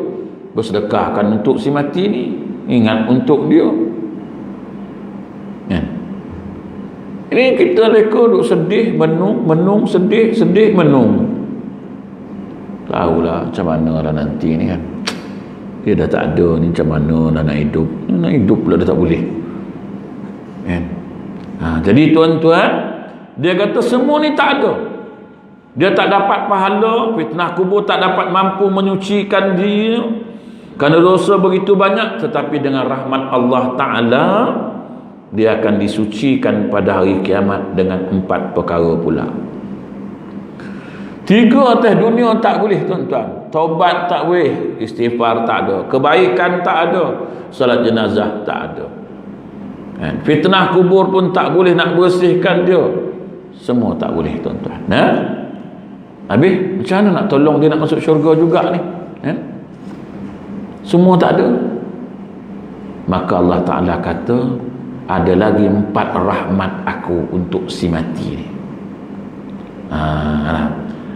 Bersedekahkan untuk si mati ni, ingat untuk dia. Kan? Ini kita leka duk sedih, menung, menung, sedih, sedih, menung. Tahulah macam mana lah nanti ni kan. Dia dah tak ada ni, macam mana dah nak hidup. Nak hidup pula dah tak boleh. Kan? Jadi tuan-tuan, dia kata semua ni tak ada. Dia tak dapat pahala, fitnah kubur tak dapat mampu menyucikan dia. Kerana dosa begitu banyak, tetapi dengan rahmat Allah Ta'ala, dia akan disucikan pada hari kiamat dengan 4 perkara pula. Tiga atas dunia tak boleh tuan-tuan. Taubat tak boleh, istighfar tak ada, kebaikan tak ada, salat jenazah tak ada. Kan? Fitnah kubur pun tak boleh nak bersihkan dia. Semua tak boleh tuan-tuan. Habis macam mana nak tolong dia nak masuk syurga juga ni? Semua tak ada. Maka Allah Ta'ala kata, ada lagi 4 rahmat aku untuk si mati ni.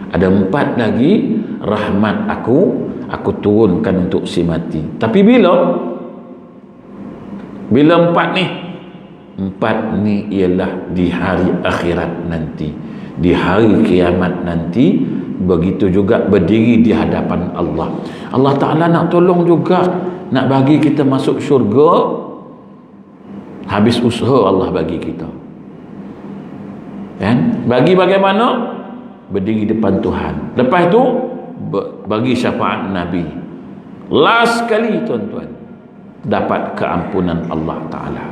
Ada 4 lagi rahmat aku turunkan untuk si mati. Tapi bila 4 ni? 4 ni ialah di hari akhirat nanti, di hari kiamat nanti. Begitu juga berdiri di hadapan Allah. Allah Ta'ala nak tolong juga, nak bagi kita masuk syurga. Habis usaha Allah bagi kita, kan? Bagi bagaimana? Berdiri depan Tuhan. Lepas tu bagi syafaat Nabi. Last kali tuan-tuan, dapat keampunan Allah Ta'ala.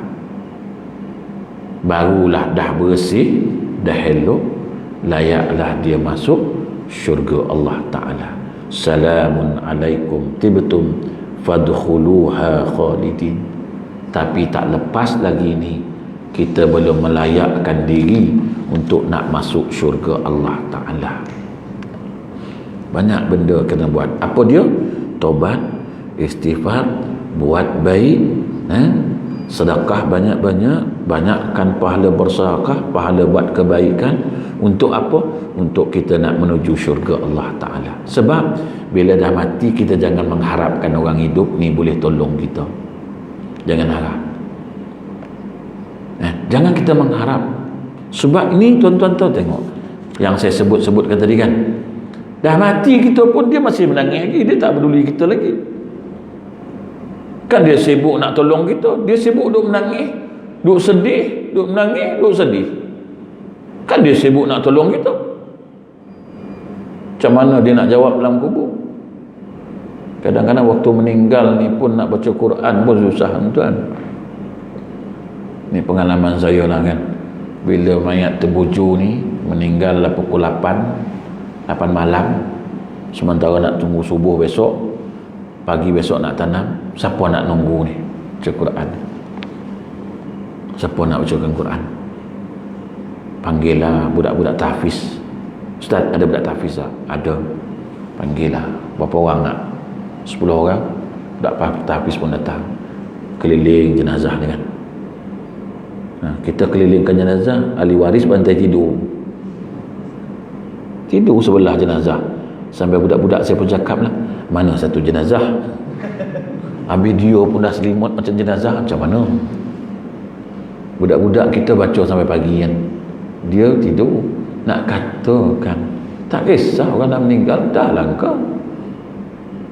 Barulah dah bersih, dah elok, layaklah dia masuk syurga Allah Ta'ala. Salamun alaikum tibtum fadkhuluha khalidin. Tapi tak lepas lagi ni, kita belum melayakkan diri untuk nak masuk syurga Allah Ta'ala. Banyak benda kena buat. Apa dia? Taubat, istighfar, buat baik, sedekah banyak-banyak, banyakkan pahala bersedekah, pahala buat kebaikan. Untuk apa? Untuk kita nak menuju syurga Allah Ta'ala. Sebab bila dah mati, kita jangan mengharapkan orang hidup ni boleh tolong kita. Jangan harap. Jangan kita mengharap. Sebab ini tuan-tuan tahu, tengok yang saya sebutkan tadi kan, dah mati kita pun dia masih menangis lagi. Dia tak peduli kita lagi. Kan dia sibuk nak tolong kita, dia sibuk duk menangis, duk sedih, duk menangis, duk sedih. Kan dia sibuk nak tolong kita. Macam mana dia nak jawab dalam kubur? Kadang-kadang waktu meninggal ni pun nak baca Quran pun susah tuan. Ni pengalaman saya lah kan. Bila mayat terbuju ni meninggal lah pukul 8 malam, sementara nak tunggu subuh besok, pagi besok nak tanam, siapa nak nunggu ni baca Quran? Siapa nak bacakan Quran? Panggillah budak-budak tahfiz. Ustaz, ada budak tahfiz tak? Ada. Panggillah. Berapa orang nak? 10 orang. Budak tahfiz pun datang, keliling jenazah ni kan. Kita kelilingkan jenazah, ahli waris bantai tidur sebelah jenazah. Sampai budak-budak saya pun cakap lah, mana satu jenazah? Habis dia pun dah selimut macam jenazah, macam mana? Budak-budak kita baca sampai pagi kan, dia tidur. Nak katakan tak kisah orang dah meninggal, dah lah kau.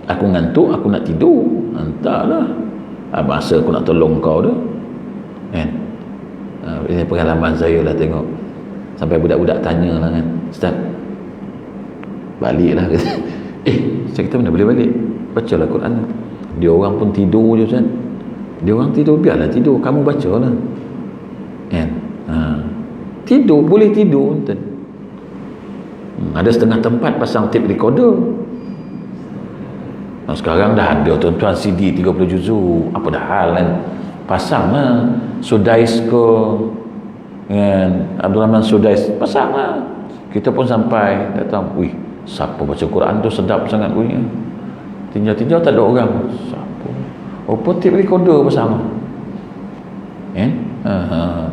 Aku ngantuk, aku nak tidur, entahlah. Masa aku nak tolong kau tu kan. Ini pengalaman saya lah, tengok sampai budak-budak tanya lah kan, Ustaz balik lah. Saya kata mana boleh balik, bacalah Quran. Dia orang pun tidur je Ustaz. Dia orang tidur, biarlah tidur, kamu baca lah kan. Tidur, boleh tidur Ustaz. Ada setengah tempat pasang tape recorder. Sekarang dah ada tuan-tuan CD 30 juzu, apa dah hal kan, pasang lah. Sudais ke kan, Abdul Rahman Sudais pasang lah. Kita pun sampai datang, wih siapa baca Quran tu sedap sangat bunyi. Tinjau-tinjau tak ada orang, siapa? Oh pun tape recorder pasang kan.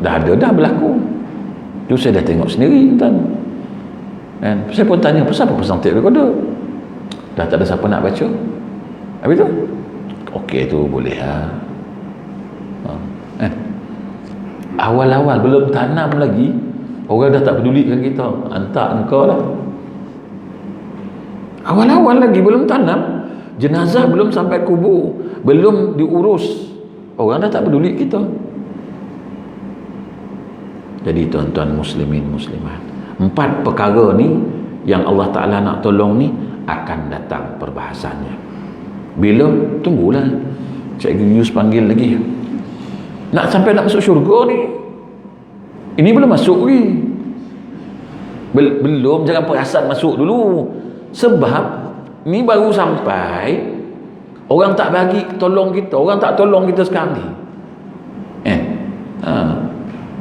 Dah ada dah berlaku tu, saya dah tengok sendiri kan. Saya pun tanya, kenapa pasang tape recorder? Dah tak ada siapa nak baca. Habis tu okey tu boleh lah. Awal-awal belum tanam lagi, orang dah tak pedulikan kita, hantar engkau lah. Awal-awal lagi belum tanam, jenazah belum sampai kubur, belum diurus, orang dah tak peduli kita. Jadi tuan-tuan muslimin muslimat, 4 perkara ni yang Allah Ta'ala nak tolong ni akan datang perbahasannya. Bila? Tunggulah, Cikgu Yus panggil lagi. Nak sampai nak masuk syurga ni, ini belum masuk lagi. Belum, jangan perasan masuk dulu. Sebab ni baru sampai, orang tak bagi tolong kita, orang tak tolong kita sekarang ni.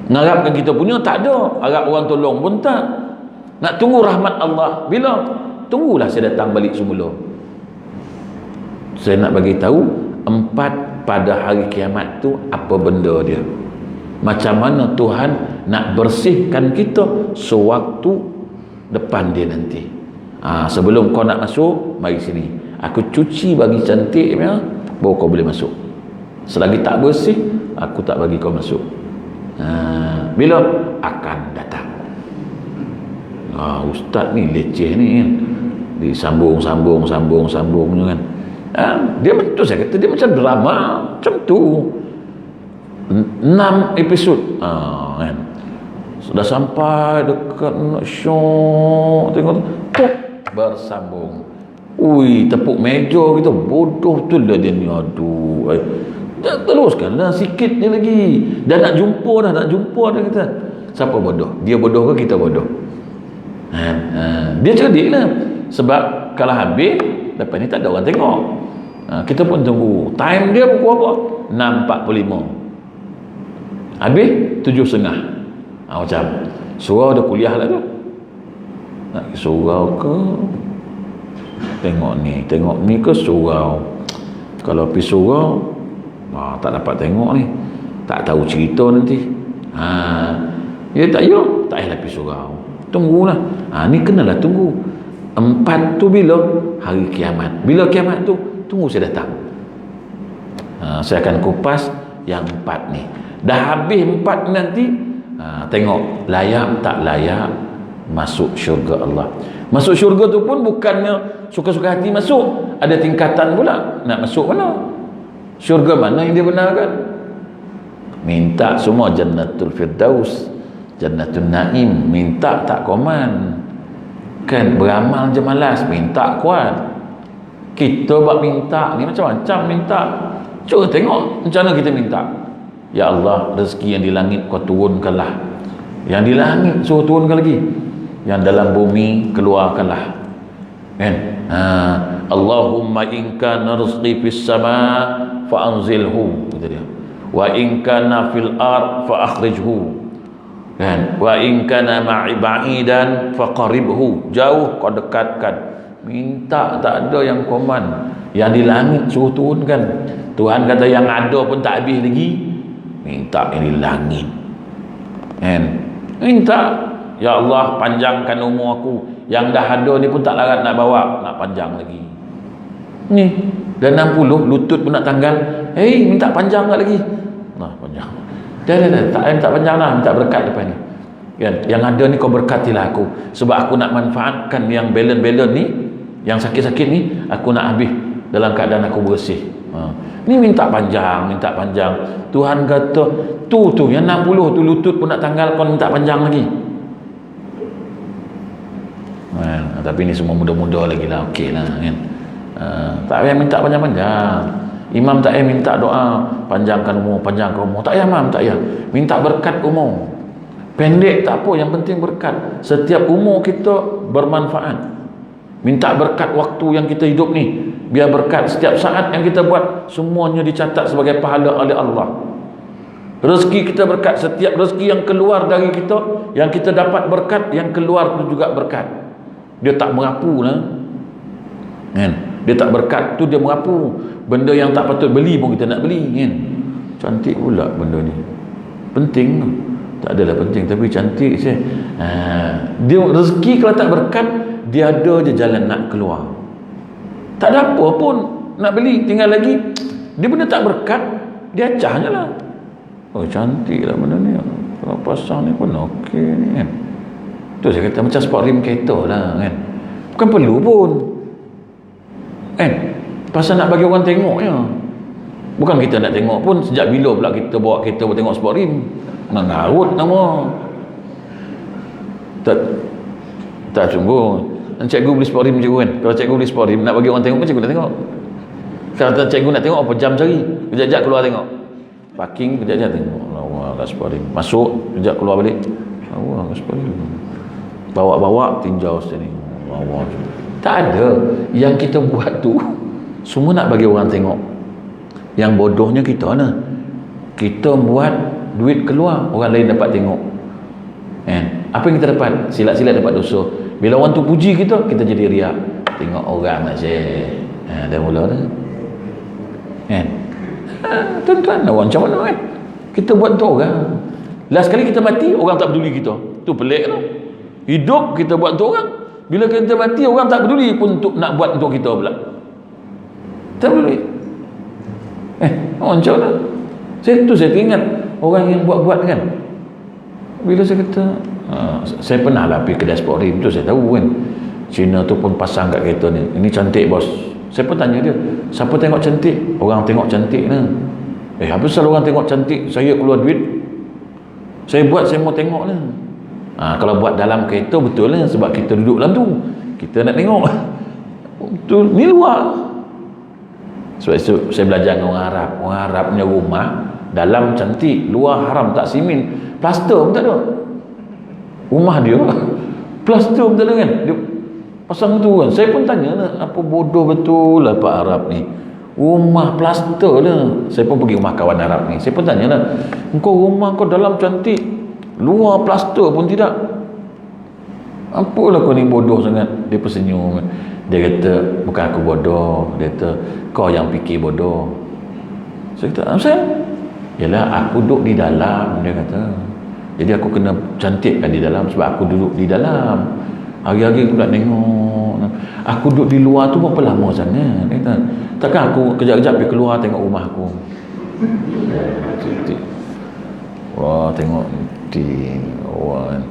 Ngarapkan kita punya tak ada, harap orang tolong pun tak. Nak tunggu rahmat Allah bila? Tunggulah saya datang balik semula. Saya nak bagi tahu 4 pada hari kiamat tu apa benda dia. Macam mana Tuhan nak bersihkan kita sewaktu depan dia nanti. Sebelum kau nak masuk, mari sini. Aku cuci bagi cantik ya, baru kau boleh masuk. Selagi tak bersih, aku tak bagi kau masuk. Bila? Akan datang. Ustaz ni leceh ni kan. Disambung kan. Dia betul saya kata, dia macam drama macam tu. 6 episod kan. Sudah sampai dekat nak syok, tengok tu bersambung. Ui, tepuk meja kita, bodoh tu lah dia ni. Aduh, teruskan lah sikit je lagi. Dah nak jumpa dah kata. Siapa bodoh? Dia bodoh ke kita bodoh? Dia cerdik lah. Sebab kalau habis, lepas ni tak ada orang tengok. Kita pun tunggu. Time dia pukul apa? 6.45. Habis 7.30. Macam surau dah kuliah lah tu. Nak surau ke? Tengok ni ke surau? Kalau pergi surau, tak dapat tengok ni, tak tahu cerita nanti. Dia tak payah pergi surau. Tunggulah. Ni kenalah tunggu. 4 tu bila? Hari kiamat. Bila kiamat tu? Tunggu saya datang. Saya akan kupas yang 4 ni. Dah habis 4 nanti, tengok layak tak layak masuk syurga Allah. Masuk syurga tu pun bukannya suka-suka hati masuk. Ada tingkatan pula. Nak masuk mana? Syurga mana yang dia benarkan? Minta semua Jannatul Firdaus, Jannatul Naim. Minta tak koman. Kan beramal je malas, minta kuat. Kita buat minta ni macam-macam minta. Cuba tengok macam mana kita minta. Ya Allah, rezeki yang di langit kau turunkanlah. Yang di langit suruh turunkan lagi. Yang dalam bumi keluarkanlah. Kan? Allahumma in kana rizqi fis sama' fa anzilhu, kata dia. Wa in kana fil ard fa akhrijhu. Kan? Wa in kana ma'i ba'idan fa qaribhu. Jauh kau dekatkan. Minta tak ada yang koman. Yang di langit suruh turunkan. Tuhan kata yang ada pun tak habis lagi. Minta yang di langit. Kan? Minta, ya Allah panjangkan umur aku. Yang dah ada ni pun tak larat nak bawa, nak panjang lagi. Ni dah 60, lutut pun nak tanggal. Minta panjang lagi. Panjang. Dah tak minta panjang lah, minta berkat depan ni. Kan? Yang ada ni kau berkatilah aku. Sebab aku nak manfaatkan yang balance ni, yang sakit-sakit ni, aku nak habis dalam keadaan aku bersih. Ni minta panjang. Tuhan kata tu yang 60 tu lutut pun nak tanggal, kau minta panjang lagi. Tapi ni semua muda-muda lagi lah, okey lah kan. Tak payah minta panjang-panjang. Imam tak payah minta doa panjangkan umur. Tak payah Imam, tak payah. Minta berkat umur. Pendek tak apa, yang penting berkat. Setiap umur kita bermanfaat. Minta berkat waktu yang kita hidup ni, biar berkat. Setiap saat yang kita buat, semuanya dicatat sebagai pahala oleh Allah. Rezeki kita berkat. Setiap rezeki yang keluar dari kita, yang kita dapat berkat, yang keluar tu juga berkat. Dia tak merapu lah. Kan? Dia tak berkat tu, dia merapu. Benda yang tak patut beli pun kita nak beli kan? Cantik pula benda ni. Penting. Tak adalah penting, tapi cantik je. Dia rezeki kalau tak berkat, dia ada je jalan nak keluar. Tak ada apa pun nak beli, tinggal lagi. Dia benda tak berkat, dia acah je lah. Cantik lah benda ni. Kalau pasang ni pun okey ni kan. Tu saya kata macam sport rim kereta lah kan. Bukan perlu pun kan. Pasal nak bagi orang tengok je. Bukan kita nak tengok pun. Sejak bila pula kita bawa kereta buat tengok sport rim? Nak ngarut nama. Tak sungguh. Cikgu beli sport rim cikgu kan. Kalau cikgu beli sport rim nak bagi orang tengok pun cikgu nak tengok. Kalau cikgu nak tengok apa jam cari. Kejap-kejap keluar tengok. Parking kejap-kejap tengok. Allah kat sport rim. Masuk kejap keluar balik. Allah kat sport rim. bawa-bawa tinjau sini, bawa. Tak ada. Yang kita buat tu semua nak bagi orang tengok. Yang bodohnya kita lah. Kita buat duit keluar, orang lain dapat tengok. Apa yang kita dapat? Silat-silat dapat dosa. Bila orang tu puji kita, kita jadi riak. Tengok orang masih. Dah mula dah. Tuan-tuan, orang macam mana kan? Kita buat untuk orang. Last kali kita mati, orang tak peduli kita. Tu pelik lah. Hidup kita buat untuk orang. Bila kita mati, orang tak peduli pun untuk nak buat untuk kita pula. Tak peduli. Orang macam mana? Saya teringat orang yang buat-buat kan. Bila saya kata, saya pernah lah pergi ke diaspora, betul saya tahu kan. Cina tu pun pasang kat kereta ni. Ini cantik bos. Saya pun tanya dia, siapa tengok cantik? Orang tengok cantik lah. Apa pasal orang tengok cantik, saya keluar duit? Saya buat, saya mau tengok lah. Kalau buat dalam kereta betul lah, sebab kita duduk dalam tu, kita nak tengok. Betul, ni luar. Sebab itu saya belajar dengan orang Arab. Orang Arab punya rumah dalam cantik, luar haram, tak simen, plaster pun tak ada. Rumah dia plaster pun tak ada kan, dia pasang tu kan. Saya pun tanya lah, apa bodoh betul lah Pak Arab ni, rumah plaster lah. Saya pun pergi rumah kawan Arab ni, saya pun tanya lah, engkau rumah kau dalam cantik, luar plaster pun tidak, apalah kau ni bodoh sangat. Dia pun senyum. Dia kata, bukan aku bodoh. Dia kata, kau yang fikir bodoh. Saya kata, apa saya? Yalah, aku duduk di dalam. Dia kata, jadi aku kena cantikkan di dalam sebab aku duduk di dalam. Hari-hari aku nak tengok. Aku duduk di luar tu berapa lama sana? Dia kata, takkan aku kejap-kejap pergi keluar tengok rumah aku. Wah, tengok di orang.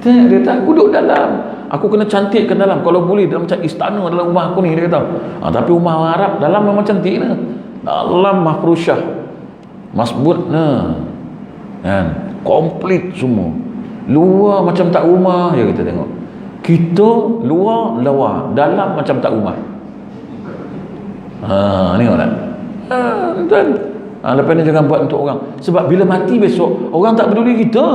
Dia kata, aku duduk dalam. Aku kena cantikkan dalam. Kalau boleh dalam macam istana dalam rumah aku ni, dia kata. Tapi rumah orang Arab dalam memang cantik lah. Dalam mahfrusyah, masbut lah. Kan? Komplit semua. Luar macam tak rumah je kita tengok. Kita luar lawa, dalam macam tak rumah. Tengok tak? Tuan. Lepas ni jangan buat untuk orang. Sebab bila mati besok, orang tak peduli kita.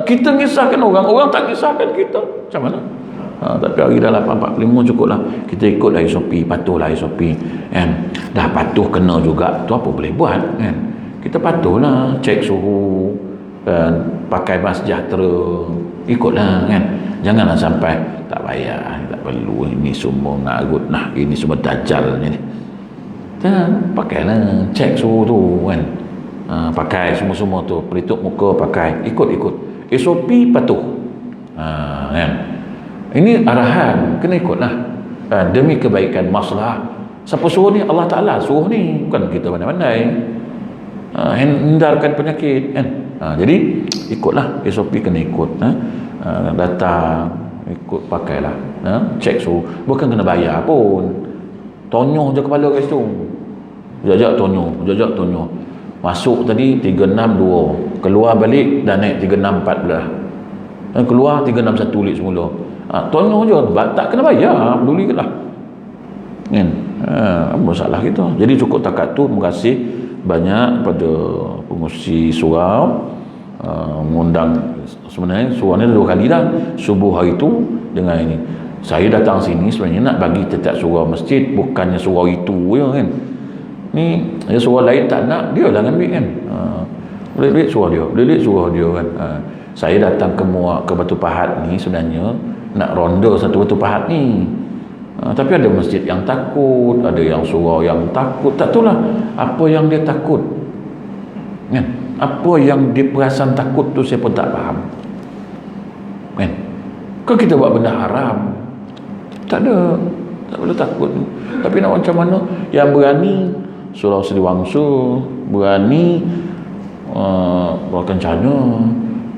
Kita ngisahkan orang, orang tak ngisahkan kita. Macam mana? Tapi hari dah 8.45 cukup lah. Kita ikutlah SOP, patuhlah SOP kan? Dah patuh kena juga, tu apa boleh buat kan? Kita patuhlah, cek suhu kan? Pakai mask sejahtera, ikutlah kan? Janganlah sampai tak payah, tak perlu, ini semua ngarut, nah ini semua dajjal ni. Dan pakailah, cek suhu tu kan? Pakai semua-semua tu, pelitup muka pakai, ikut SOP patuh. Kan? Ini arahan, kena ikutlah. Demi kebaikan masalah. Siapa suruh ni? Allah Ta'ala suruh ni, bukan kita pandai-pandai. Hindarkan penyakit kan. Jadi ikutlah SOP, kena ikut. Datang ikut, pakailah, cek suhu, bukan kena bayar pun. Tonyoh je kepala kat situ, jajak tonyoh. Masuk tadi 362, keluar balik dah naik 364 dan keluar 361 lik semula. Tonyoh je, tak kena bayar, peduli ke lah kan? Apa masalah kita? Jadi cukup takat tu. Terima kasih banyak pada pengurusi surau mengundang. Sebenarnya surau ni 2 kali dah, subuh hari tu dengan ini. Saya datang sini sebenarnya nak bagi tetap surau masjid, bukannya surau itu ya kan. Ni surau lain tak nak, dia lah ambil kan. Boleh suruh dia kan. Saya datang ke Batu Pahat ni sebenarnya nak ronda satu Batu Pahat ni. Tapi ada masjid yang takut, ada yang surau yang takut. Tak tahulah apa yang dia takut kan? Apa yang dia perasan takut tu saya pun tak faham kan? Kan kita buat benda haram, tak boleh takut. Tapi nak macam mana? Yang berani Surau Sriwangsa, berani Kencana,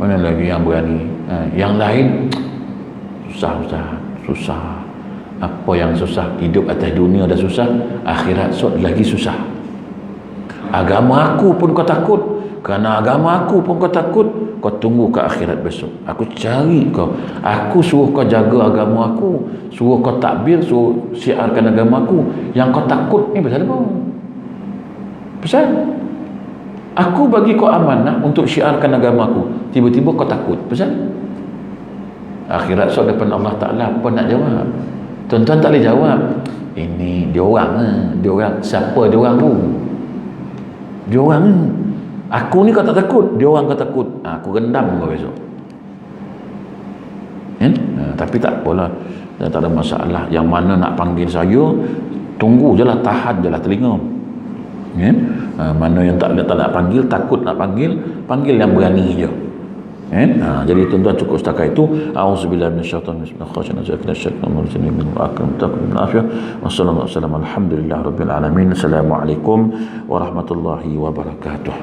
mana lagi yang berani? Yang lain susah. Apa yang susah? Hidup atas dunia dah susah, akhirat lagi susah. Agama aku pun kau takut, kerana agama aku pun kau takut, kau tunggu ke akhirat besok. Aku cari kau, aku suruh kau jaga agama aku, suruh kau takbir, suruh syiarkan agama aku. Yang kau takut ni pasal apa? Pasal Aku bagi kau amanah untuk syiarkan agamaku. Tiba-tiba kau takut. Pasal? Akhirat so depan Allah Ta'ala, apa nak jawab? Tuan-tuan tak boleh jawab. Ini dia orang dia orang. Siapa dia orang tu? Dia orang aku ni kau tak takut, dia orang kau takut. Aku rendam kau besok. Tapi tak apalah, tak ada masalah. Yang mana nak panggil saya, tunggu je lah, tahan je lah telinga. Mana yang tak nak panggil, takut nak panggil, panggil yang berani je. Jadi tuan-tuan cukup setakat itu. Auzubillahi minasyaitanir rajim. Wassalamualaikum warahmatullahi wabarakatuh.